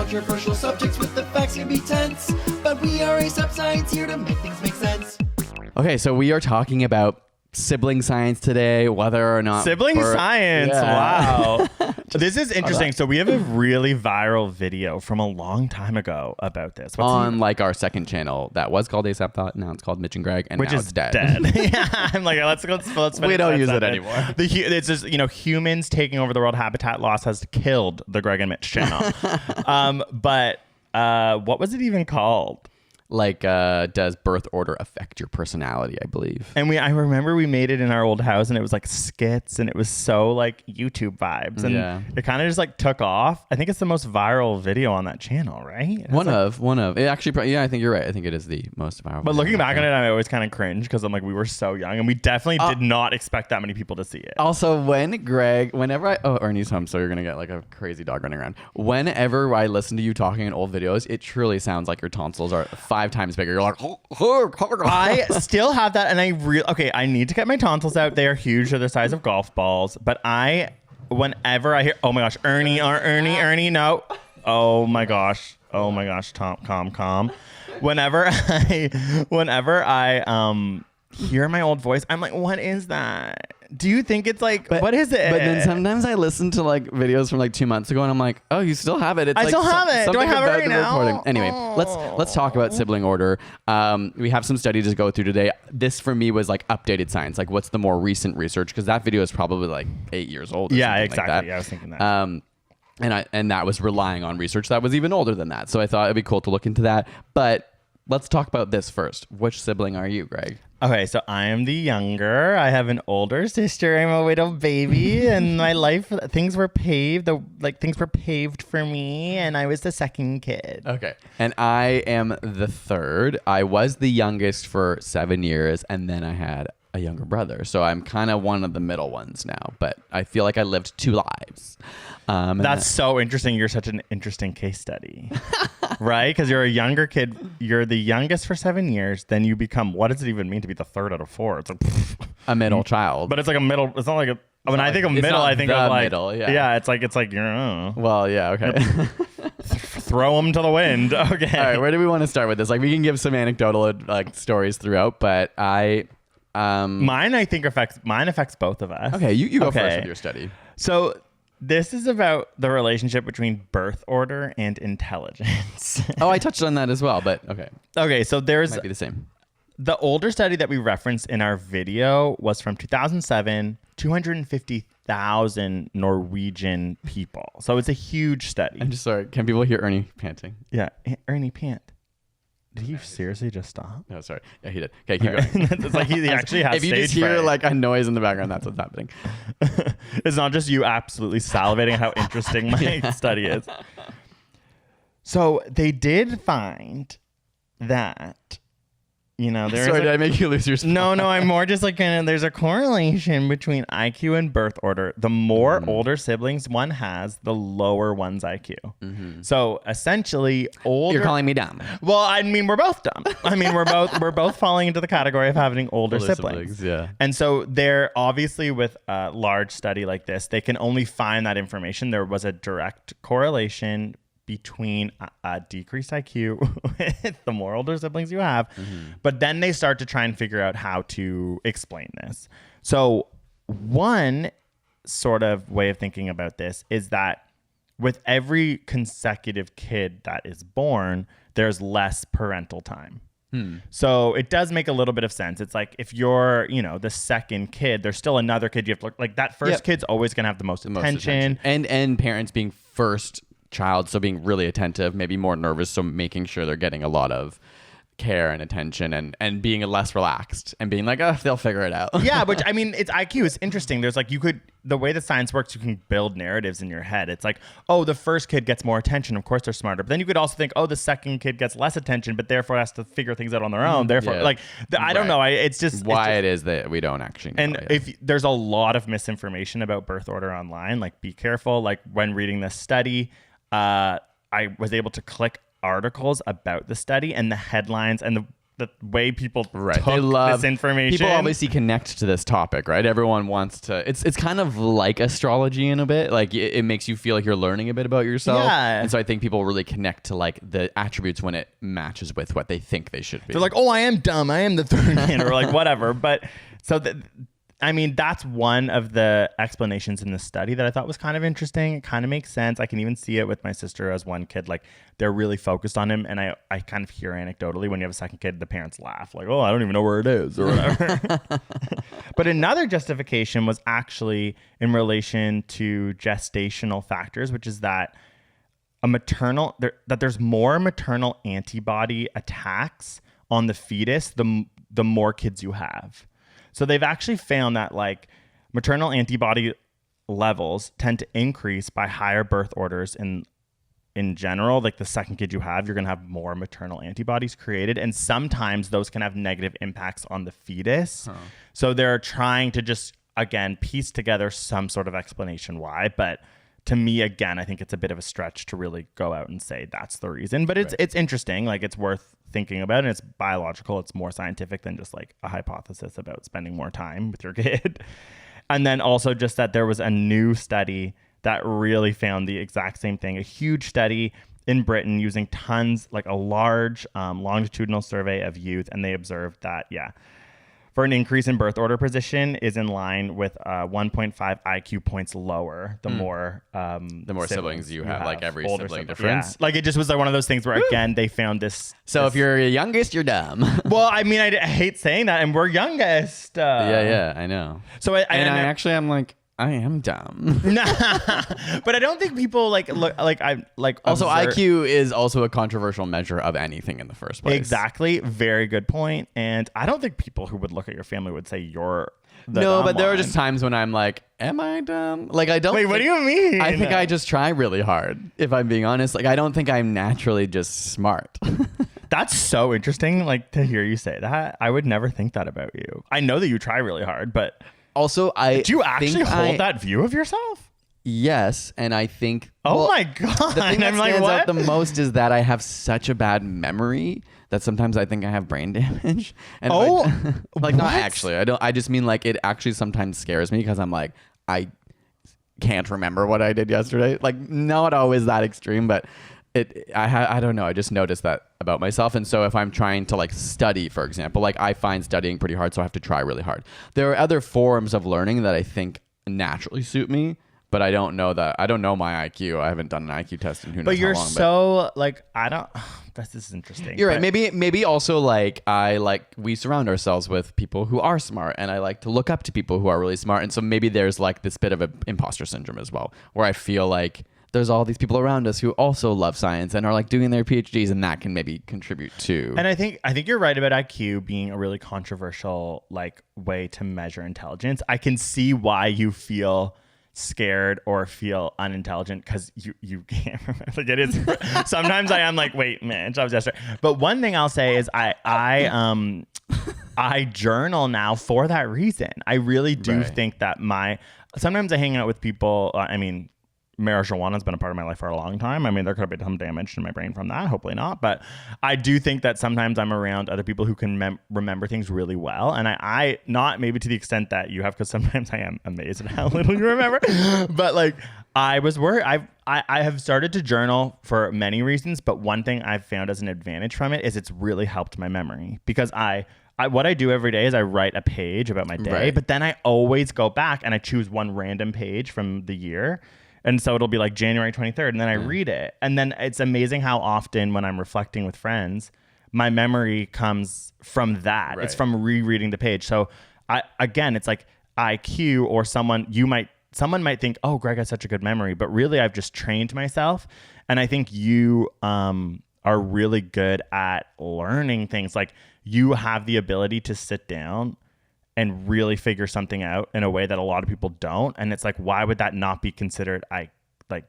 controversial subjects with the facts can be tense, but we are a science here to make things make sense. Okay, so we are talking about sibling science today, whether or not Sibling science. Yeah. Wow. This is interesting. So we have a really viral video from a long time ago about this. On like our second channel that was called ASAP Thought. Now it's called Mitch and Greg, and which now is it's dead. Yeah, I'm like, let's we don't use it anymore. It's just, humans taking over the world. Habitat loss has killed the Greg and Mitch channel. But what was it even called? Like, does birth order affect your personality, I believe. And I remember we made it in our old house, and it was like skits, and it was so like YouTube vibes, and it kind of just like took off. I think it's the most viral video on that channel, right? One of it actually. Yeah, I think you're right. I think it is the most viral. But looking back on it, I always kind of cringe because I'm like, we were so young, and we definitely did not expect that many people to see it. Also, whenever Ernie's home, so you're gonna get like a crazy dog running around. Whenever I listen to you talking in old videos, it truly sounds like your tonsils are 5 times bigger. You're like, I still have that, and I need to get my tonsils out. They are huge. They're the size of golf balls. But whenever I hear, oh my gosh, Ernie, no. Oh my gosh, Tom, calm. Whenever I hear my old voice, I'm like, what is that? Do you think it's like, what is it? But then sometimes I listen to like videos from like 2 months ago, and I'm like, oh, you still have it. It's I like still have it. Do I have it right now? Recording. Anyway, let's talk about sibling order. We have some studies to go through today. This for me was like updated science. Like, what's the more recent research? Because that video is probably like 8 years old. Yeah, exactly. Like that. Yeah, I was thinking that. And that was relying on research that was even older than that. So I thought it'd be cool to look into that. But let's talk about this first. Which sibling are you, Greg? Okay, so I am the younger. I have an older sister. I'm a little baby, and my life, things were paved for me, and I was the second kid. Okay, and I am the third. I was the youngest for 7 years, and then I had a younger brother. So I'm kind of one of the middle ones now, but I feel like I lived 2 lives. That's so interesting. You're such an interesting case study, right? Because you're a younger kid. You're the youngest for 7 years. Then you become, what does it even mean to be the third out of 4? It's like a middle child. But it's like a middle. It's not like a. When I think of middle, I think of like middle, yeah. It's like you're. Well, yeah. Okay. Throw them to the wind. Okay. All right. Where do we want to start with this? Like, we can give some anecdotal like stories throughout, but mine affects both of us. Okay, you go first with your study. So this is about the relationship between birth order and intelligence. Oh, I touched on that as well, but okay. Okay, so Might be the same. The older study that we referenced in our video was from 2007, 250,000 Norwegian people. So it's a huge study. I'm just sorry. Can people hear Ernie panting? Yeah, Ernie pant. Did he seriously just stop? No, sorry. Yeah, he did. Okay, keep going. It's like he actually has if you just hear like a noise in the background, that's what's happening. It's not just you absolutely salivating how interesting my study is. So they did find that, Sorry, did I make you lose your spot? No, I'm more just like there's a correlation between IQ and birth order. The more older siblings one has, the lower one's IQ. Mm-hmm. So essentially, You're calling me dumb. Well, I mean, we're both dumb. I mean, we're both falling into the category of having older siblings. Yeah. And so they're obviously, with a large study like this, they can only find that information. There was a direct correlation between a decreased IQ with the more older siblings you have. Mm-hmm. But then they start to try and figure out how to explain this. So one sort of way of thinking about this is that with every consecutive kid that is born, there's less parental time. So it does make a little bit of sense. It's like if you're, the second kid, there's still another kid you have to look like. That first kid's always going to have the most attention. And parents being first child, so being really attentive, maybe more nervous, so making sure they're getting a lot of care and attention, and being less relaxed and being like, oh, they'll figure it out. Yeah, which I mean, it's IQ is interesting. There's like, the way that science works, you can build narratives in your head. It's like, oh, the first kid gets more attention, of course they're smarter. But then you could also think, oh, the second kid gets less attention, but therefore has to figure things out on their own. Therefore, I don't know. It's just why it is that we don't actually know. And if there's a lot of misinformation about birth order online, like be careful. Like when reading this study, I was able to click articles about the study, and the headlines and the way people Right. took They love this information. People obviously connect to this topic, right? Everyone wants to. It's kind of like astrology in a bit. Like it makes you feel like you're learning a bit about yourself. Yeah. And so I think people really connect to like the attributes when it matches with what they think they should be. They're like, oh, I am dumb. I am the third man, or like whatever. But so I mean, that's one of the explanations in the study that I thought was kind of interesting. It kind of makes sense. I can even see it with my sister as one kid. Like, they're really focused on him. And I kind of hear anecdotally when you have a second kid, the parents laugh. Like, oh, I don't even know where it is or whatever. But another justification was actually in relation to gestational factors, which is that there's more maternal antibody attacks on the fetus the more kids you have. So they've actually found that like maternal antibody levels tend to increase by higher birth orders in general. Like the second kid you have, you're going to have more maternal antibodies created. And sometimes those can have negative impacts on the fetus. Huh. So they're trying to just, again, piece together some sort of explanation why. But to me, again, I think it's a bit of a stretch to really go out and say that's the reason. But it's interesting. Like it's worth thinking about, and it's biological. It's more scientific than just like a hypothesis about spending more time with your kid. And then also just that there was a new study that really found the exact same thing. A huge study in Britain using tons, like a large longitudinal survey of youth. And they observed that, for an increase in birth order position is in line with 1.5 IQ points lower the more siblings you have, like every sibling difference. Like it just was like one of those things where again they found this. So if you're youngest, you're dumb. Well, I mean, I hate saying that, and we're youngest. Yeah, I know. So I'm like, I am dumb. But I don't think people Also, IQ is also a controversial measure of anything in the first place. Exactly. Very good point. And I don't think people who would look at your family would say you're but there are just times when I'm like, am I dumb? Like I don't. Wait, what do you mean? I think I just try really hard. If I'm being honest, like I don't think I'm naturally just smart. That's so interesting. Like to hear you say that, I would never think that about you. I know that you try really hard, but. Also, do you actually hold that view of yourself? Yes, and I think. Oh my god! The thing that stands out the most is that I have such a bad memory that sometimes I think I have brain damage. And like not actually. I don't. I just mean like it actually sometimes scares me because I'm like I can't remember what I did yesterday. Like not always that extreme, but. I don't know. I just noticed that about myself. And so if I'm trying to like study, for example, like I find studying pretty hard, so I have to try really hard. There are other forms of learning that I think naturally suit me, but I don't know my IQ. I haven't done an IQ test in who knows how long. But you're so like, I don't, this is interesting. You're right. Maybe also like we surround ourselves with people who are smart, and I like to look up to people who are really smart. And so maybe there's like this bit of an imposter syndrome as well, where I feel like there's all these people around us who also love science and are like doing their PhDs, and that can maybe contribute too. And I think you're right about IQ being a really controversial like way to measure intelligence. I can see why you feel scared or feel unintelligent because you can't remember. Like it is sometimes I am like, wait, man, I was yesterday. But one thing I'll say is I journal now for that reason. I really do think that sometimes I hang out with people. Marijuana has been a part of my life for a long time. I mean, there could have been some damage to my brain from that. Hopefully not. But I do think that sometimes I'm around other people who can remember things really well. And I not maybe to the extent that you have, because sometimes I am amazed at how little you remember. But like I was worried. I have started to journal for many reasons. But one thing I've found as an advantage from it is it's really helped my memory, because what I do every day is I write a page about my day, but then I always go back and I choose one random page from the year. And so it'll be like January 23rd, and then I read it. And then it's amazing how often when I'm reflecting with friends, my memory comes from that. Right. It's from rereading the page. So it's like IQ, or someone might think, oh, Greg has such a good memory, but really I've just trained myself. And I think you are really good at learning things. Like you have the ability to sit down and really figure something out in a way that a lot of people don't. And it's like, why would that not be considered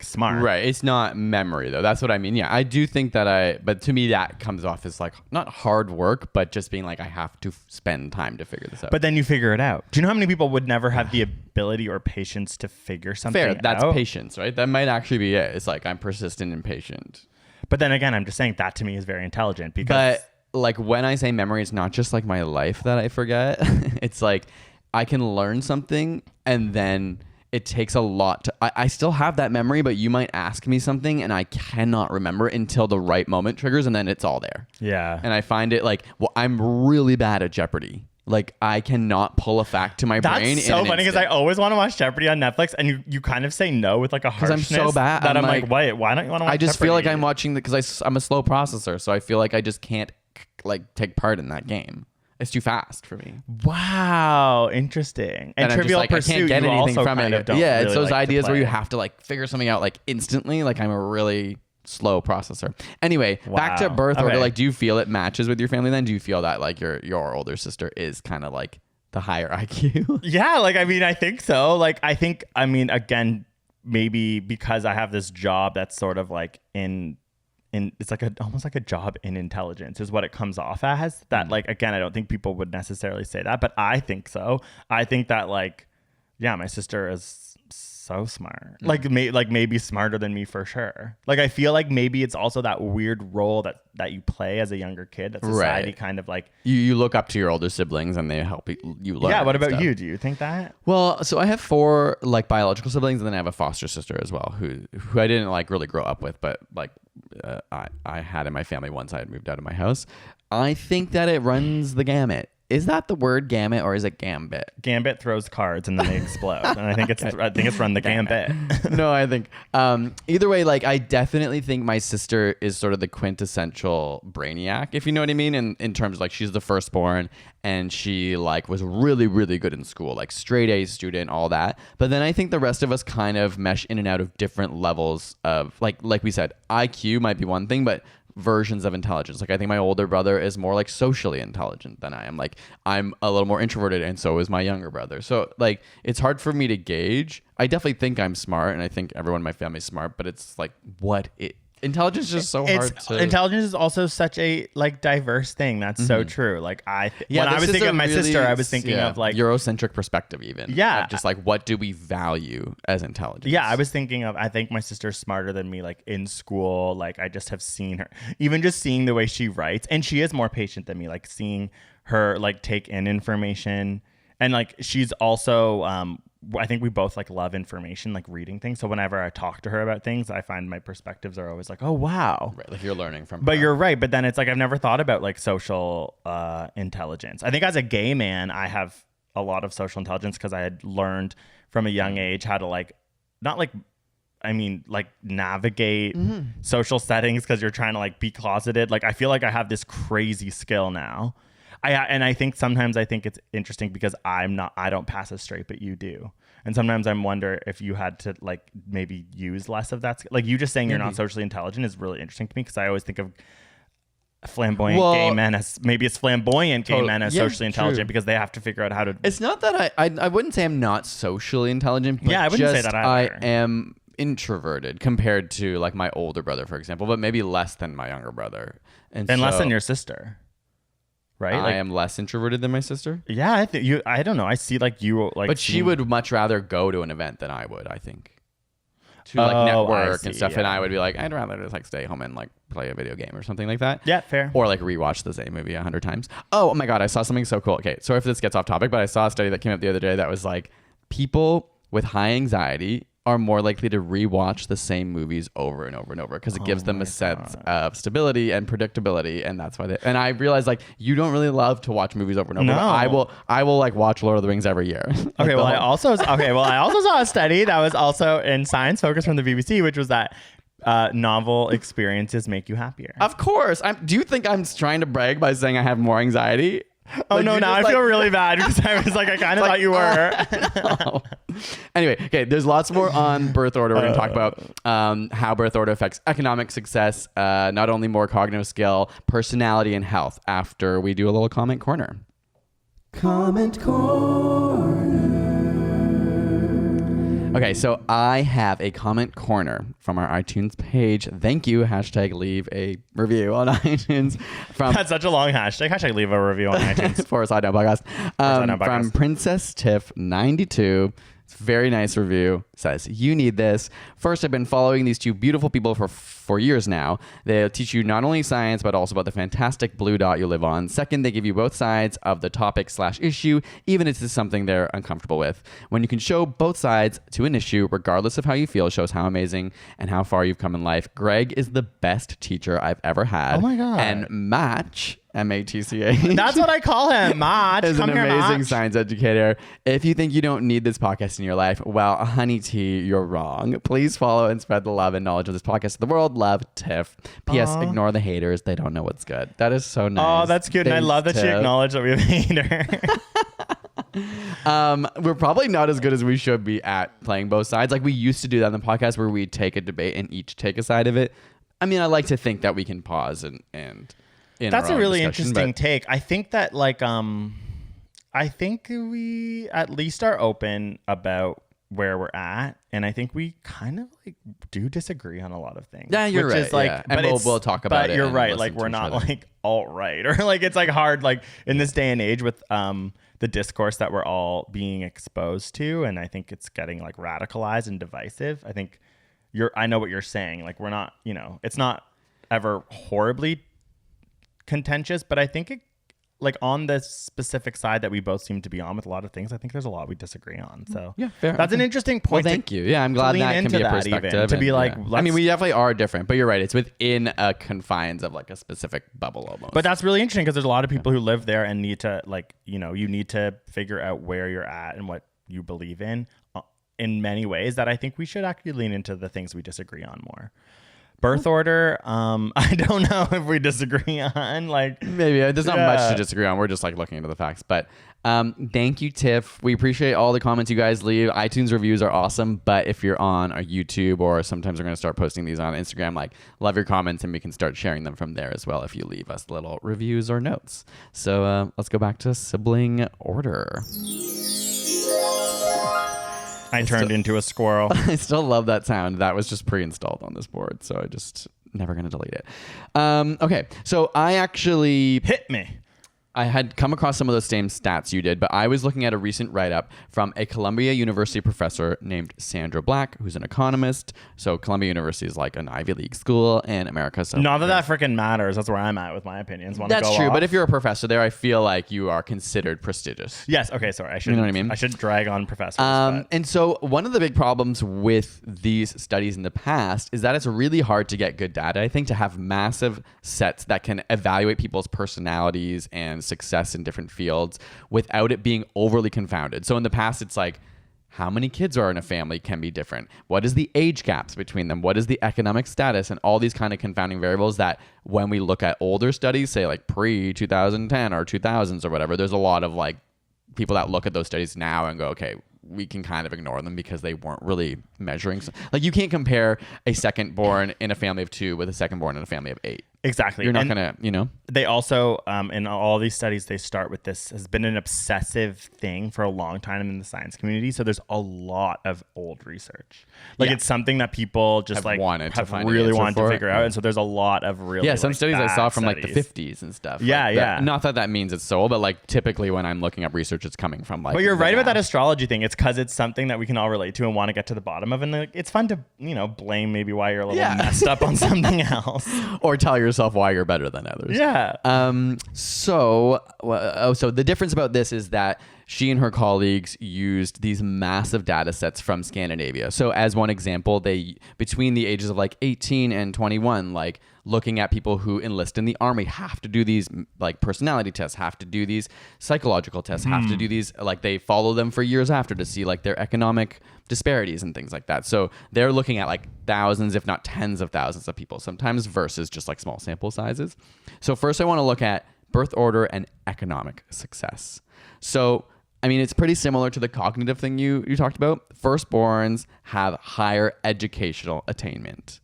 smart? Right. It's not memory though. That's what I mean. Yeah. I do think that but to me that comes off as like not hard work, but just being like, I have to spend time to figure this out. But then you figure it out. Do you know how many people would never have the ability or patience to figure something out? That's patience, right? That might actually be it. It's like, I'm persistent and patient. But then again, I'm just saying that to me is very intelligent, because like when I say memory, it's not just like my life that I forget. It's like I can learn something and then it takes a lot to, I still have that memory, but you might ask me something and I cannot remember until the right moment triggers and then it's all there. Yeah. And I find it like, well, I'm really bad at Jeopardy. Like I cannot pull a fact to my brain. That's so funny because I always want to watch Jeopardy on Netflix, and you kind of say no with like a harshness. Because I'm so bad. That I'm like, why don't you want to watch I just Jeopardy? feel like I'm watching because I'm a slow processor, so I feel like I just can't like take part in that game. It's too fast for me. Wow, interesting. And Trivial I'm just, like, Pursuit, I can't get you anything also from kind it. of don't Yeah, it's really those like to ideas where you play. have to like figure something out like instantly. Like I'm a really slow processor. Anyway, back to Wow. birth order. Okay. Like, do you feel it matches with your family? Then do you feel that like your older sister is kind of like the higher IQ? Yeah, like I mean, I think so. Like I mean, again, maybe because I have this job that's sort of like in it's like almost like a job in intelligence is what it comes off as. That like again, I don't think people would necessarily say that, but I think so. I think that like, yeah, my sister is so smart. Like maybe smarter than me for sure. Like I feel like maybe it's also that weird role that you play as a younger kid that society Right. kind of like. You look up to your older siblings and they help you learn. Yeah. What and about stuff. you? Do you think that? Well, so I have 4 like biological siblings, and then I have a foster sister as well, who I didn't like really grow up with, but like I had in my family once I had moved out of my house. I think that it runs the gamut. Is that the word gamut or is it gambit? Gambit throws cards and then they explode, and I think it's run the gambit. No, I think either way, like I definitely think my sister is sort of the quintessential brainiac, if you know what I mean, in terms of like she's the firstborn and she like was really, really good in school, like straight A student, all that. But then I think the rest of us kind of mesh in and out of different levels of like we said, IQ might be one thing, but versions of intelligence. Like I think my older brother is more like socially intelligent than I am. Like I'm a little more introverted and so is my younger brother. So like it's hard for me to gauge. I definitely think I'm smart and I think everyone in my family is smart, but it's like intelligence is just so hard to... Intelligence is also such a like diverse thing. That's so true. Like when I was thinking of my sister, I was thinking of like Eurocentric perspective even. Yeah. Of just like what do we value as intelligence? Yeah, I was thinking of, I think my sister's smarter than me, like in school. Like I just have seen her, even just seeing the way she writes, and she is more patient than me, like seeing her like take in information. And like she's also I think we both like love information, like reading things. So whenever I talk to her about things, I find my perspectives are always like, oh wow. Right, like you're learning from But her. you're right. But then it's like I've never thought about like social intelligence. I think as a gay man, I have a lot of social intelligence because I had learned from a young age how to like not like navigate social settings because you're trying to like be closeted. Like I feel like I have this crazy skill now. I think sometimes I think it's interesting because I don't pass as straight, but you do. And sometimes I wonder if you had to like maybe use less of that. Like you just saying you're not socially intelligent is really interesting to me because I always think of flamboyant gay men as maybe it's flamboyant gay men as socially intelligent because they have to figure out how to. It's not that I wouldn't say I'm not socially intelligent, but Yeah, I wouldn't say that either. I am introverted compared to like my older brother, for example, but maybe less than my younger brother. And less than your sister. Right? I am less introverted than my sister. Yeah, I think you. I don't know. I see like you like. But she would much rather go to an event than I would, I think. To like network and stuff, and I would be like, I'd rather just like stay home and like play a video game or something like that. Yeah, fair. Or like rewatch the same movie 100 times. Oh my god, I saw something so cool. Okay, sorry if this gets off topic, but I saw a study that came up the other day that was like people with high anxiety are more likely to rewatch the same movies over and over and over because it gives them a sense of stability and predictability, and that's why they. And I realized like you don't really love to watch movies over and over. No. I will like watch Lord of the Rings every year. Okay, I also saw a study that was also in Science Focus from the BBC, which was that novel experiences make you happier. Of course. Do you think I'm trying to brag by saying I have more anxiety? Oh Like, no! Now I feel really bad because I was like, I kind of thought you were. No. Anyway, okay. There's lots more on birth order. We're going to talk about how birth order affects economic success, not only more cognitive skill, personality, and health. After we do a little comment corner. Comment corner. Okay, so I have a comment corner from our iTunes page. Thank you. # leave a review on iTunes. That's such a long hashtag. # leave a review on iTunes. For a Sidenote podcast. Sidenote podcast. From Princess Tiff 92. It's a very nice review. Says, you need this. First, I've been following these two beautiful people for years now. They'll teach you not only science, but also about the fantastic blue dot you live on. Second, they give you both sides of the topic/issue, even if it's something they're uncomfortable with. When you can show both sides to an issue, regardless of how you feel, shows how amazing and how far you've come in life. Greg is the best teacher I've ever had. Oh my God. And Match, M-A-T-C-H. That's what I call him. Match. Is an Come here, amazing Match. science educator. If you think you don't need this podcast in your life, well, honey tea, you're wrong. Please follow and spread the love and knowledge of this podcast to the world. Love, Tiff. P.S. Ignore the haters. They don't know what's good. That is so nice. Oh, that's cute. And I love that she Tiff. acknowledged that we have a hater. We're probably not as good as we should be at playing both sides. Like we used to do that on the podcast where we take a debate and each take a side of it. I mean, I like to think that we can pause and That's a really interesting but take. I think that I think we at least are open about where we're at, and I think we kind of like do disagree on a lot of things. Yeah, you're which right. Is like, yeah. but And we'll talk about it. But you're and right. listen Like to we're each not other. like alt-right or like it's like hard like in this day and age with the discourse that we're all being exposed to, and I think it's getting like radicalized and divisive. I think I know what you're saying. Like we're not, it's not ever horribly contentious, but I think it, like on the specific side that we both seem to be on with a lot of things, I think there's a lot we disagree on. So yeah, fair. That's an interesting Well, point. thank you. Yeah, I'm glad that can be a perspective. To be and, like, yeah. I mean, we definitely are different, but you're right. It's within a confines of like a specific bubble almost. But that's really interesting because there's a lot of people who live there and need to like, you need to figure out where you're at and what you believe in many ways that I think we should actually lean into the things we disagree on more. Birth order, I don't know if we disagree on. Like maybe there's not much to disagree on. We're just like looking into the facts. But thank you, Tiff. We appreciate all the comments you guys leave. iTunes reviews are awesome. But if you're on our YouTube, or sometimes we're going to start posting these on Instagram, like love your comments and we can start sharing them from there as well if you leave us little reviews or notes. So let's go back to sibling order. I turned into a squirrel. I still love that sound. That was just pre-installed on this board, so I just never going to delete it. Okay, so I actually Hit me. I had come across some of those same stats you did, but I was looking at a recent write-up from a Columbia University professor named Sandra Black, who's an economist. So Columbia University is like an Ivy League school in America. So Not that freaking matters. That's where I'm at with my opinions. that's true. But if you're a professor there, I feel like you are considered prestigious. Yes. Okay. Sorry. You know what I mean? I should drag on professors. But. And so one of the big problems with these studies in the past is that it's really hard to get good data. I think to have massive sets that can evaluate people's personalities and success in different fields without it being overly confounded. So in the past, it's like, how many kids are in a family can be different. What is the age gaps between them? What is the economic status? And all these kind of confounding variables that when we look at older studies, say like pre-2010 or 2000s or whatever, there's a lot of like people that look at those studies now and go, okay, we can kind of ignore them because they weren't really measuring. Like you can't compare a second born in a family of 2 with a second born in a family of 8. Exactly. You're not going to, They also, in all these studies, they start with this has been an obsessive thing for a long time in the science community. So there's a lot of old research. Like it's something that people just have wanted to figure out. And so there's a lot of really some studies I saw from studies. like the 50s and stuff. Yeah, like yeah. Not that means it's so old, but like typically when I'm looking up research, it's coming from like. But you're right about that now. astrology thing. It's because it's something that we can all relate to and want to get to the bottom of. And like, it's fun to, blame maybe why you're a little messed up on something else. Or tell yourself why you're better than others. Yeah. So the difference about this is that she and her colleagues used these massive data sets from Scandinavia. So as one example, they between the ages of like 18 and 21, like looking at people who enlist in the army have to do these like personality tests, have to do these psychological tests, have to do these, like they follow them for years after to see like their economic disparities and things like that. So they're looking at like thousands, if not tens of thousands of people sometimes versus just like small sample sizes. So first I want to look at birth order and economic success. So I mean, it's pretty similar to the cognitive thing you talked about. Firstborns have higher educational attainment.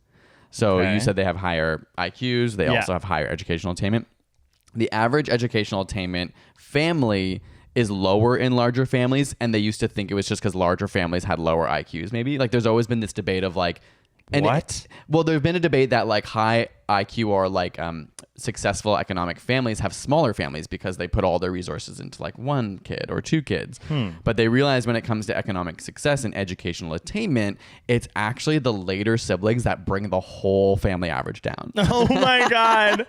So you said they have higher IQs. They also have higher educational attainment. The average educational attainment family is lower in larger families. And they used to think it was just because larger families had lower IQs, maybe. Like there's always been this debate of like, And What? Well, there's been a debate that like high IQ or like successful economic families have smaller families because they put all their resources into like one kid or two kids. But they realize when it comes to economic success and educational attainment, it's actually the later siblings that bring the whole family average down. Oh my God.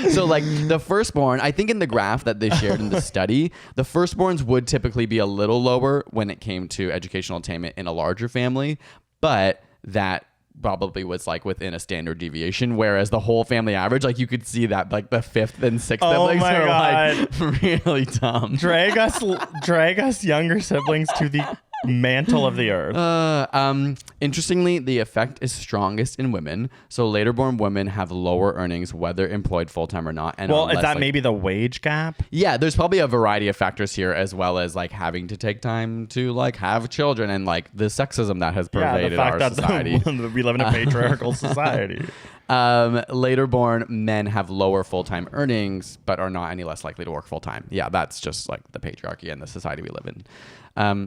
So like the firstborn, I think in the graph that they shared in the study, the firstborns would typically be a little lower when it came to educational attainment in a larger family, but that probably was like within a standard deviation, whereas the whole family average, like you could see that like the fifth and sixth siblings my are God. like really dumb. Drag us younger siblings to the mantle of the earth. Interestingly, the effect is strongest in women. So later born women have lower earnings, whether employed full time or not. And Well, is that maybe the wage gap? Yeah, there's probably a variety of factors here, as well as like having to take time to like have children and like the sexism that has pervaded our society. We live in a patriarchal society. Later born men have lower full-time earnings, but are not any less likely to work full-time. Yeah, that's just like the patriarchy and the society we live in.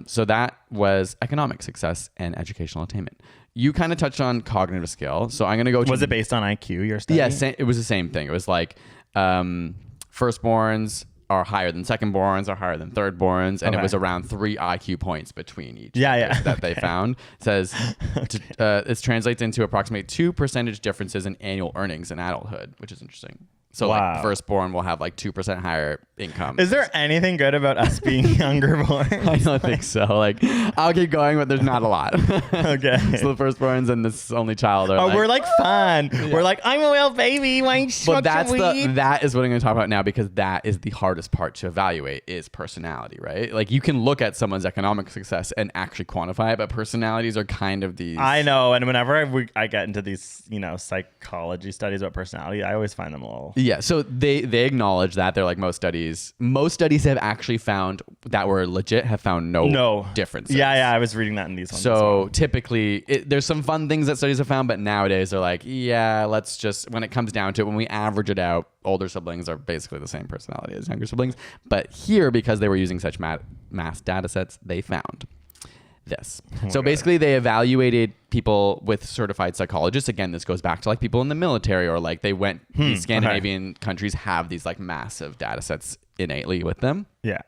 So that was economic success and educational attainment. You kind of touched on cognitive skill. So I'm going to go to... Was it based on IQ, your study? Yeah, it was the same thing. It was like firstborns are higher than secondborns, are higher than thirdborns, and it was around 3 IQ points between each that they found. It says it translates into approximately 2 percentage differences in annual earnings in adulthood, which is interesting. So like firstborn will have like 2% higher income. Is there anything good about us being younger born? I don't think so. Like I'll keep going, but there's not a lot. Okay. So the firstborns and this only child are we're like fun. Yeah. We're like, I'm a real baby. Why smoke some weed? That is what I'm going to talk about now, because that is the hardest part to evaluate is personality, right? Like you can look at someone's economic success and actually quantify it, but personalities are kind of these. I know. And whenever I get into these, psychology studies about personality, I always find them a little. Yeah, so they acknowledge that. They're like most studies have actually found that were legit have found no differences. Yeah, I was reading that in these ones. So typically, there's some fun things that studies have found, but nowadays they're like, yeah, let's just, when it comes down to it, when we average it out, older siblings are basically the same personality as younger siblings. But here, because they were using such mass data sets, they found this. So basically they evaluated people with certified psychologists. Again, this goes back to like people in the military, or like they went, these Scandinavian countries have these like massive data sets innately with them. Yeah.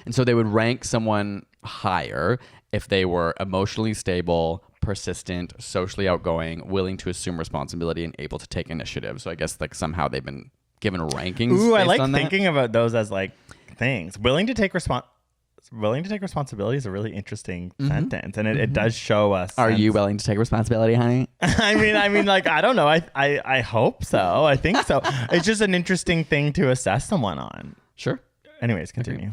And so they would rank someone higher if they were emotionally stable, persistent, socially outgoing, willing to assume responsibility, and able to take initiative. So I guess like somehow they've been given rankings. Ooh, I like on thinking about those as like things. Willing to take responsibility is a really interesting sentence, and it does show us. Are you willing to take responsibility, honey? I mean, like, I don't know. I hope so. I think so. It's just an interesting thing to assess someone on. Sure. Anyways, continue.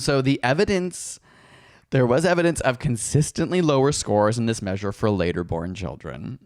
So there was evidence of consistently lower scores in this measure for later born children.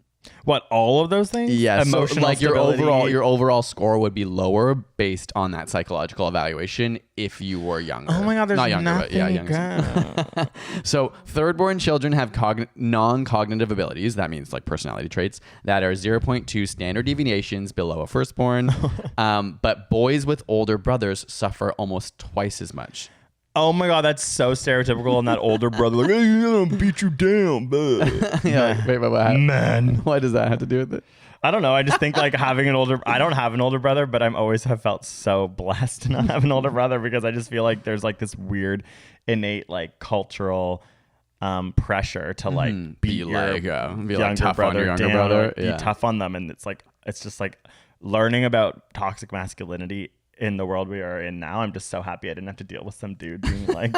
What, all of those things? Yes. Emotional so like stability. your overall score would be lower based on that psychological evaluation if you were younger. Oh my God, there's not younger, nothing but younger. good. So third-born children have non-cognitive abilities. That means like personality traits that are 0.2 standard deviations below a firstborn. But boys with older brothers suffer almost twice as much. Oh my God, that's so stereotypical. And that older brother, like, hey, I'm gonna beat you down, bud. Yeah, like, wait, what? Man. What does that have to do with it? I don't know. I just think like I don't have an older brother, but I'm always have felt so blessed to not have an older brother, because I just feel like there's like this weird innate like cultural pressure to like be tough on your younger brother. Be tough on them. And it's just like learning about toxic masculinity in the world we are in now. I'm just so happy I didn't have to deal with some dude being like,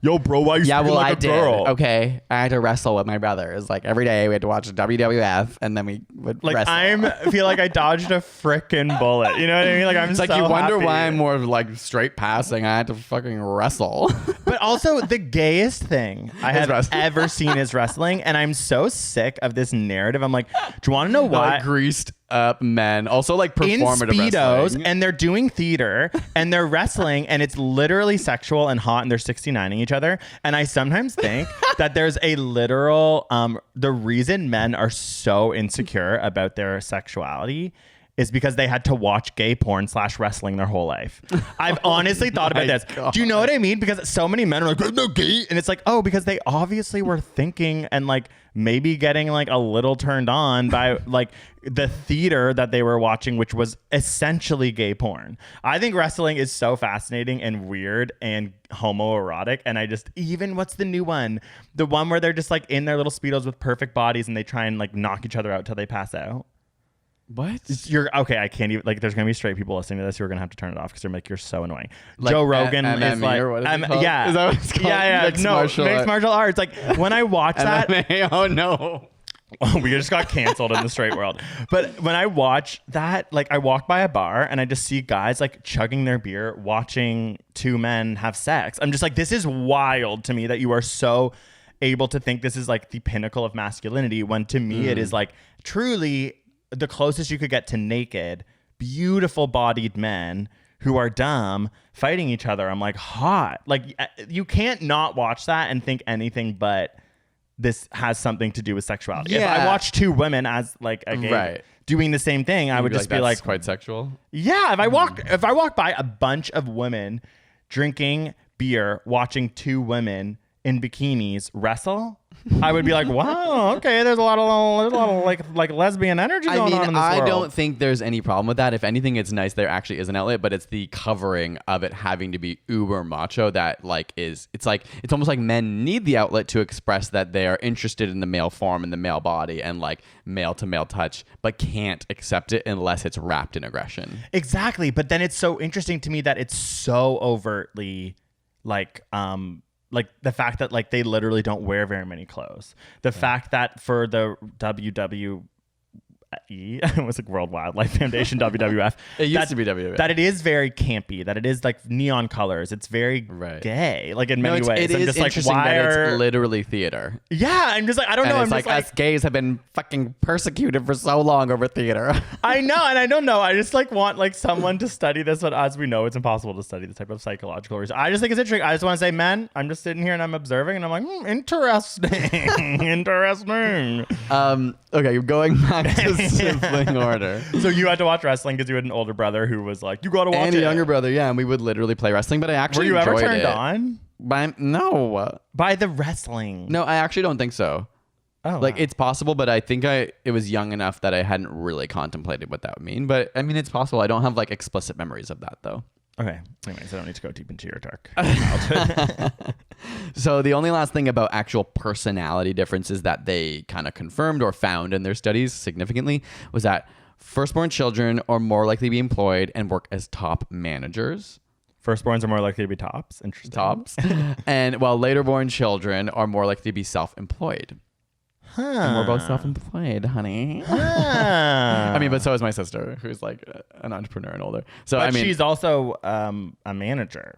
yo, bro, why you speaking like a girl? Okay, I had to wrestle with my brothers. Like every day we had to watch WWF, and then we would like wrestle. I feel like I dodged a frickin' bullet. You know what I mean? Like I'm like, so you wonder happy. why I'm more of like straight passing. I had to fucking wrestle. But also the gayest thing I have ever seen is wrestling, and I'm so sick of this narrative. I'm like, do you want to know why? Like greased up men, also like performative in speedos, wrestling. And they're doing theater and they're wrestling, and it's literally sexual and hot, and they're 69ing each other. And I sometimes think that there's a literal the reason men are so insecure about their sexuality is because they had to watch gay porn / wrestling their whole life. I've honestly thought about this. God. Do you know what I mean? Because so many men are like, no gay. And it's like, oh, because they obviously were thinking and like maybe getting like a little turned on by like the theater that they were watching, which was essentially gay porn. I think wrestling is so fascinating and weird and homoerotic. And I just, even what's the new one? The one where they're just like in their little Speedos with perfect bodies and they try and like knock each other out till they pass out. What? You're okay. I can't even like. There's gonna be straight people listening to this who are gonna have to turn it off because they're like, "You're so annoying." Like Joe Rogan is like, or what is it called? yeah, Is that what it's called? yeah. Mixed No, martial mixed art. martial arts. Like when I watch that, MMA? Oh no. we just got canceled in the straight world. But when I watch that, like I walk by a bar and I just see guys like chugging their beer, watching two men have sex. I'm just like, this is wild to me that you are so able to think this is like the pinnacle of masculinity when to me it is like truly the closest you could get to naked, beautiful bodied men who are dumb fighting each other. I'm like, hot. Like you can't not watch that and think anything but this has something to do with sexuality. Yeah. If I watch two women as like a gay doing the same thing, I would just be like, quite sexual. yeah. If I walk by a bunch of women drinking beer, watching two women in bikinis wrestle, I would be like, wow, okay, there's a lot of like lesbian energy going on in this world. I don't think there's any problem with that. If anything, it's nice there actually is an outlet, but it's the covering of it having to be uber macho that like it's almost like men need the outlet to express that they are interested in the male form and the male body and like male to male touch, but can't accept it unless it's wrapped in aggression. Exactly. But then it's so interesting to me that it's so overtly like the fact that like they literally don't wear very many clothes. The fact that for the WWE, it was like World Wildlife Foundation, WWF. It used to be WWF. That it is very campy. That it is like neon colors. It's very gay, like in many ways. It is just like, interesting that it's literally theater. Yeah, I'm just like, I don't know. And I'm it's just like us gays have been fucking persecuted for so long over theater. I know, and I don't know. I just like want like someone to study this, but as we know, it's impossible to study this type of psychological research. I just think it's interesting. I just want to say, men, I'm just sitting here and I'm observing, and I'm like, interesting, interesting. Okay, going back to sibling order. So you had to watch wrestling because you had an older brother who was like, you got to watch And it. a younger brother, yeah, and we would literally play wrestling, but I actually Were you ever enjoyed turned it. on No. by the wrestling? No, I actually don't think so. Oh, Like wow. it's possible, but I think it was young enough that I hadn't really contemplated what that would mean. But I mean, it's possible. I don't have like explicit memories of that though. Okay. Anyways, I don't need to go deep into your dark. So the only last thing about actual personality differences that they kind of confirmed or found in their studies significantly was that firstborn children are more likely to be employed and work as top managers. Firstborns are more likely to be tops. Interesting. Tops. And while later born children are more likely to be self-employed. Huh. And we're both self-employed, honey. I mean, but so is my sister, who's like an entrepreneur and older. So But I mean, she's also a manager,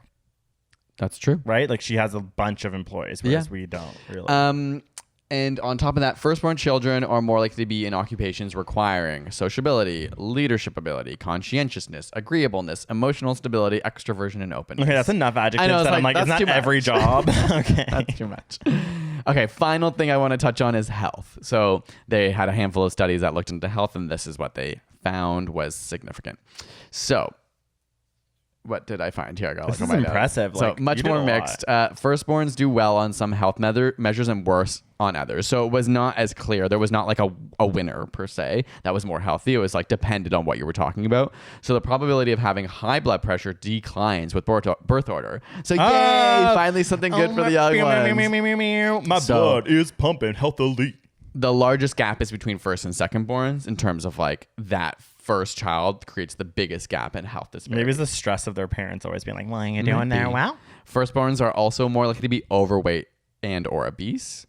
that's true. right? Like she has a bunch of employees, whereas we don't really. And on top of that, firstborn children are more likely to be in occupations requiring sociability, leadership ability, conscientiousness, agreeableness, emotional stability, extroversion, and openness. Okay, that's enough adjectives. I know, it's that I'm like, like, that's isn't that too every much. job? Okay. That's too much. Okay, final thing I want to touch on is health. So they had a handful of studies that looked into health, and this is what they found was significant. So what did I find here? I gotta This look is at my notes. impressive. So Like, much you did more a mixed. Firstborns do well on some health measures and worse on others. So it was not as clear. There was not like a winner per se that was more healthy. It was like depended on what you were talking about. So the probability of having high blood pressure declines with birth order. So yay, finally something good for the young ones. My So- blood is pumping healthily. The largest gap is between first and secondborns in terms of like that first child creates the biggest gap in health disparity. Maybe it's the stress of their parents always being like, "What are you doing there?" Well, Firstborns are also more likely to be overweight and or obese.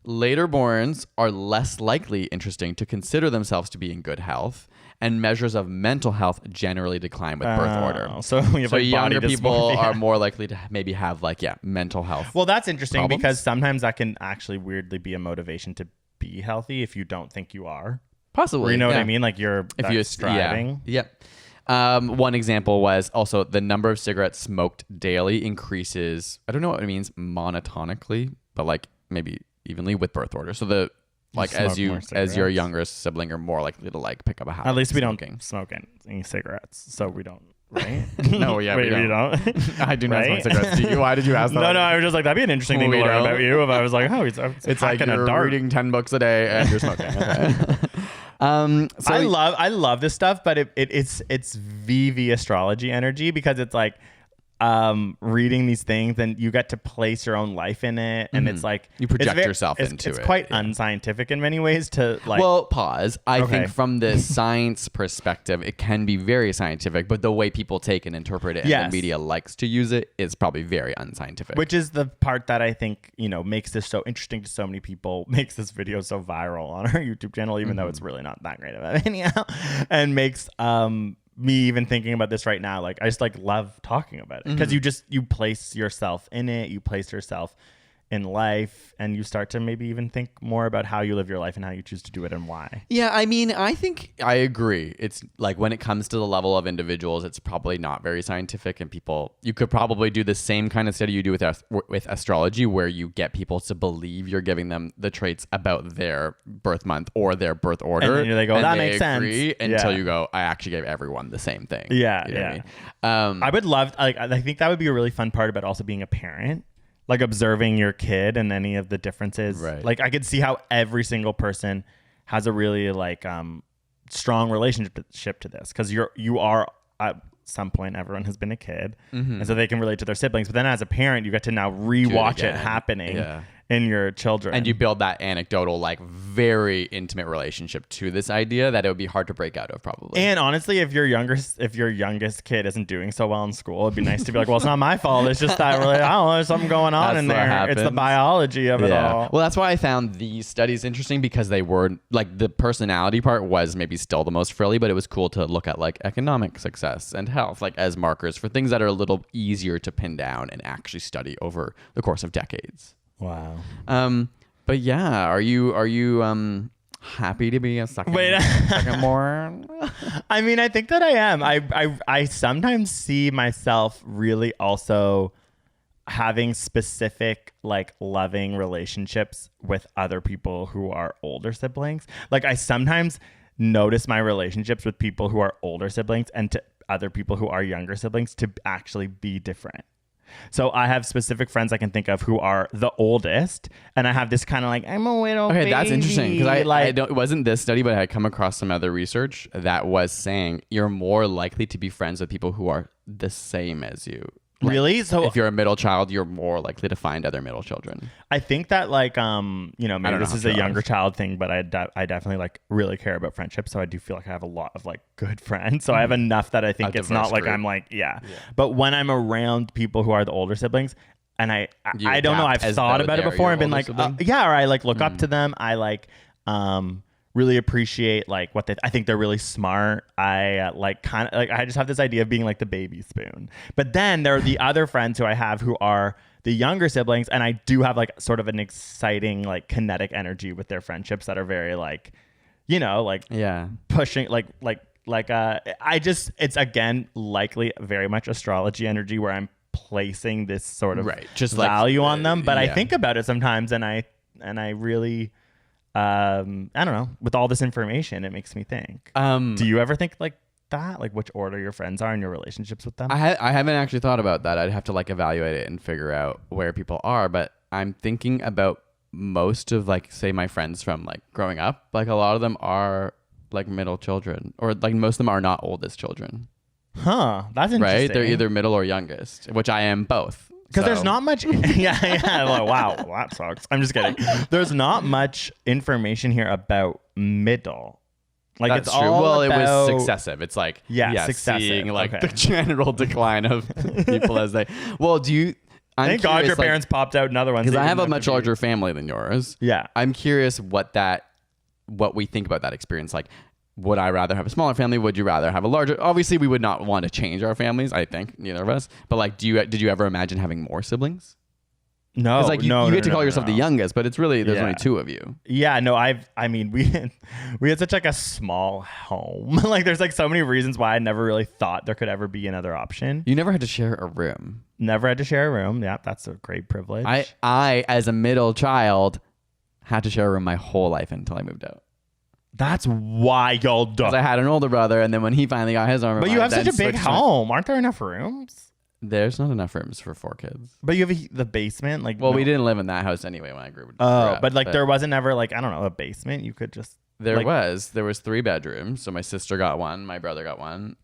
Laterborns are less likely, interesting, to consider themselves to be in good health, and measures of mental health generally decline with birth order. So we have like younger body people dysmorphia. are more likely to maybe have like mental health. Well, that's interesting problems. because sometimes that can actually weirdly be a motivation to be healthy if you don't think you are. Possibly, Or you know what yeah. I mean? Like you're striving. Yeah. One example was also the number of cigarettes smoked daily increases. I don't know what it means monotonically, but like maybe evenly with birth order. So the Like Smoke as more your cigarettes. younger sibling, you're more likely to like pick up a habit. At least of we smoking. don't smoke any cigarettes, so we don't. Right? No, yeah, Wait, we don't. I do not Right? smoke cigarettes. Do you? Why did you ask that? No, I was just like, that'd be an interesting thing to We learn don't. about you. If I was like, oh, it's It's like hacking a you're dart. reading 10 books a day and you're smoking. Okay. So I love this stuff, but it's VV astrology energy because it's like reading these things and you get to place your own life in it, and it's like You project it's yourself into It's it, quite yeah. unscientific in many ways to like. well, pause. I Okay. think from the science perspective, it can be very scientific, but the way people take and interpret it and Yes. the media likes to use it is probably very unscientific. which is the part that I think, makes this so interesting to so many people, makes this video so viral on our YouTube channel, even though it's really not that great of a video, and makes me even thinking about this right now. Like, I just like love talking about it because you place yourself in it, you place yourself in life, and you start to maybe even think more about how you live your life and how you choose to do it and why. Yeah, I mean, I think I agree. It's like when it comes to the level of individuals, it's probably not very scientific, and you could probably do the same kind of study you do with astrology, where you get people to believe you're giving them the traits about their birth month or their birth order. And then they go, and "That they makes sense." agree until Yeah. you go, I actually gave everyone the same thing. Yeah, You know yeah. what I mean? I would love, like, I think that would be a really fun part about also being a parent, like observing your kid and any of the differences. Right. Like, I could see how every single person has a really like strong relationship to this, because you are at some point, everyone has been a kid, and so they can relate to their siblings. But then as a parent, you get to now rewatch it again. happening Yeah. in your children. And you build that anecdotal, like very intimate relationship to this idea that it would be hard to break out of, probably. And honestly, if your youngest kid isn't doing so well in school, it'd be nice to be like, well, it's not my fault. It's just that really, I don't know, there's something going on That's in what there. It's the happens. biology of it all. Well, that's why I found these studies interesting, because they were like, the personality part was maybe still the most frilly, but it was cool to look at like economic success and health, like as markers for things that are a little easier to pin down and actually study over the course of decades. Wow. But yeah, are you happy to be a second born? I mean, I think that I am. I sometimes see myself really also having specific like loving relationships with other people who are older siblings. Like, I sometimes notice my relationships with people who are older siblings and to other people who are younger siblings to actually be different. So I have specific friends I can think of who are the oldest, and I have this kind of like, I'm a widow. Okay, baby. that's interesting, because I like, don't. It wasn't this study, but I had come across some other research that was saying you're more likely to be friends with people who are the same as you. Like, really? So if you're a middle child, you're more likely to find other middle children. I think that like maybe don't know this how is to a feel younger honest. child thing, but I definitely like really care about friendship, so I do feel like I have a lot of like good friends. So I have enough that I think A it's not diverse like group. I'm like But when I'm around people who are the older siblings, and I You don't know, adapt I've as thought though about it they're before your and been older like sibling? or I like look up to them. I like really appreciate like what I think they're really smart. I like kind of like, I just have this idea of being like the baby spoon. But then there are the other friends who I have who are the younger siblings, and I do have like sort of an exciting like kinetic energy with their friendships that are very like, like Yeah. pushing it's again likely very much astrology energy where I'm placing this sort of Right, just like, value on them. But I yeah. think about it sometimes, and I really I don't know, with all this information it makes me think. Do you ever think like that, like which order your friends are in your relationships with them? I haven't actually thought about that. I'd have to like evaluate it and figure out where people are. But I'm thinking about most of like, say, my friends from like growing up. Like a lot of them are like middle children, or like most of them are not oldest children. That's interesting. Right? They're either middle or youngest, which I am both. Because there's So- not much. yeah. Like, wow, well, that sucks. I'm just kidding. There's not much information here about middle. Like, That's it's true. all Well, it about, was successive. It's like successive. seeing like Okay. the general decline of people as they. Well, do you? I'm Thank God your curious, like, parents popped out another one. because so I you have a didn't much to be- larger family than yours. Yeah. I'm curious what we think about that experience. Like, would I rather have a smaller family? Would you rather have a larger? Obviously, we would not want to change our families. I think neither of us. But like, did you ever imagine having more siblings? No, Because like you get to call yourself no. the youngest, but it's really there's Yeah. only two of you. Yeah, no, I mean, we had such like a small home. Like, there's like so many reasons why I never really thought there could ever be another option. You never had to share a room. Never had to share a room. Yeah, that's a great privilege. I as a middle child had to share a room my whole life until I moved out. That's wild. Because I had an older brother, and then when he finally got his own room, But you have such a big switched home. Aren't there enough rooms? There's not enough rooms for 4 kids. But you have the basement. Like, Well, we didn't live in that house anyway when I grew up. But like there wasn't ever like, I don't know, a basement. You could just. There was 3 bedrooms. So my sister got one, my brother got one,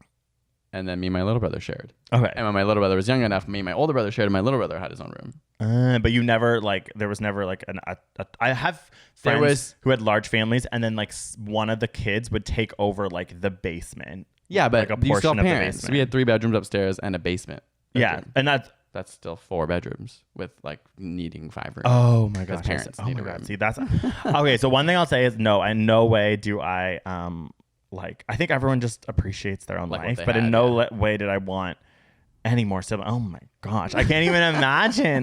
and then me and my little brother shared. Okay. And when my little brother was young enough, me and my older brother shared, and my little brother had his own room. But you never like, there was never like I have friends who had large families, and then like one of the kids would take over like the basement. Yeah, but like a you still portion have of the parents. basement. We had 3 bedrooms upstairs and a basement. Yeah, and that's still 4 bedrooms with like needing 5 rooms. Oh my gosh. Parents need a room. See, that's okay. So one thing I'll say is no, in no way do I like, I think everyone just appreciates their own Like life, what but they in had, no way did I want any more siblings. Oh my gosh. I can't even imagine.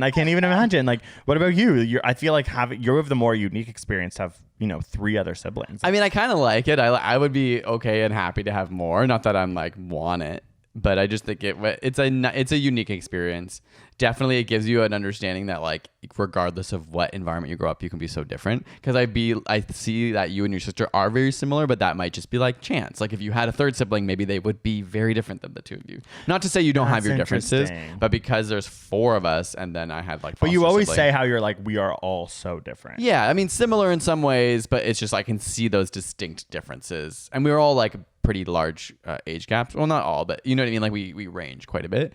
Like, what about you? I feel like you have the more unique experience to have, 3 other siblings. I mean, I kind of like it. I would be okay and happy to have more. Not that I'm like want it, but I just think it's a unique experience. Definitely, it gives you an understanding that like regardless of what environment you grow up, you can be so different. Because I see that you and your sister are very similar, but that might just be like chance. Like if you had a 3rd sibling, maybe they would be very different than the 2 of you. Not to say you don't have your differences, but because there's 4 of us, and then I had like. But you always say how you're like, we are all so different. Yeah, I mean similar in some ways, but it's just I can see those distinct differences, and we were all like pretty large age gaps. Well, not all, but you know what I mean. Like we range quite a bit.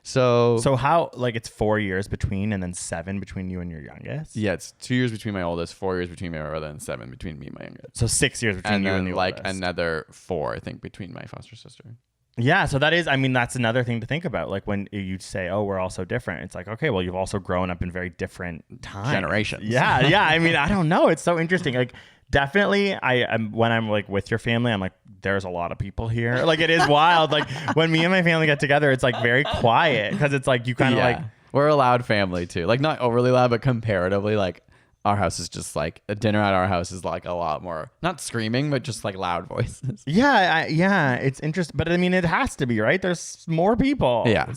So how, like, it's 4 years between, and then 7 between you and your youngest? Yeah, it's 2 years between my oldest, 4 years between my brother, and 7 between me and my youngest. So 6 years between you and the like oldest. another 4, I think, between my foster sister. Yeah, so that is, I mean, that's another thing to think about. Like when you say, oh, we're all so different, it's like, okay, well, you've also grown up in very different times. Generations. Yeah. I mean, I don't know. It's so interesting. Like, definitely, when I'm like with your family, I'm like, there's a lot of people here. Like, it is wild. Like when me and my family get together, it's like very quiet because it's like you kind of like. We're a loud family too. Like not overly loud, but comparatively, like our house is just like a dinner at our house is like a lot more, not screaming, but just like loud voices. Yeah, it's interesting. But I mean, it has to be, right? There's more people. Yeah.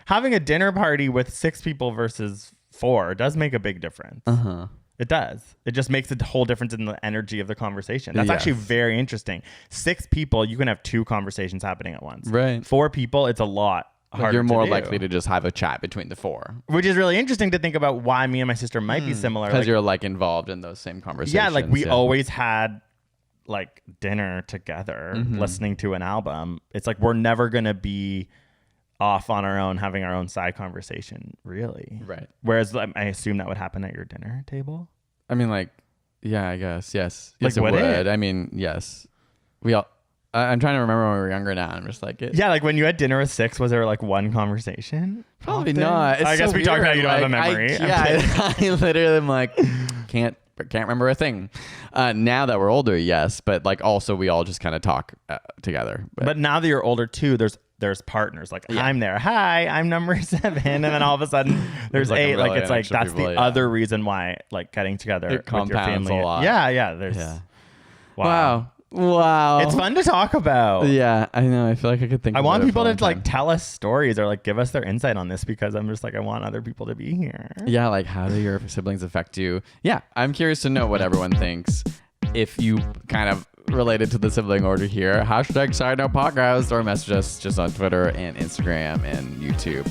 Having a dinner party with 6 people versus 4 does make a big difference. Uh-huh. It does. It just makes a whole difference in the energy of the conversation. That's actually very interesting. 6 people, you can have 2 conversations happening at once. Right. 4 people, it's a lot harder. Like you're more to do. likely to just have a chat between the 4. Which is really interesting to think about why me and my sister might be similar. Because you're like involved in those same conversations. Yeah, like we always had like dinner together, listening to an album. It's like we're never going to be off on our own having our own side conversation, really. Right. Whereas I assume that would happen at your dinner table. I mean, like, yeah, I guess. Yes. Like, Yes, it would would. it? I mean, yes. We all. I'm trying to remember when we were younger now. I'm just like, Yeah, like when you had dinner with 6, was there like one conversation? probably often? not. It's I guess so we talked about weird. you don't have a Like, memory. I literally am like, can't remember a thing. Now that we're older, yes, but like also we all just kind of talk together. But now that you're older too, there's partners. Like I'm there. Hi, I'm number 7, and then all of a sudden there's like a 8. Like million it's like extra that's people, the other reason why like getting together It with your compounds family. a lot. Yeah. There's Wow. It's fun to talk about. Yeah, I know. I feel like I could think. I about want it people for a to long like time. tell us stories or like give us their insight on this because I'm just like I want other people to be here. Yeah, like how do your siblings affect you? Yeah, I'm curious to know what everyone thinks. If you kind of related to the sibling order here, hashtag Sidenote Podcast, or message us just on Twitter and Instagram and YouTube.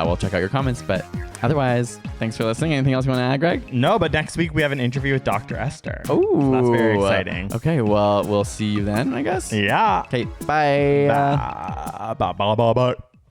We'll check out your comments, but otherwise, thanks for listening. Anything else you want to add, Greg? No, but next week we have an interview with Dr. Esther. Oh, So that's very exciting. Okay, well, we'll see you then, I guess. Yeah. Okay, bye. Bye.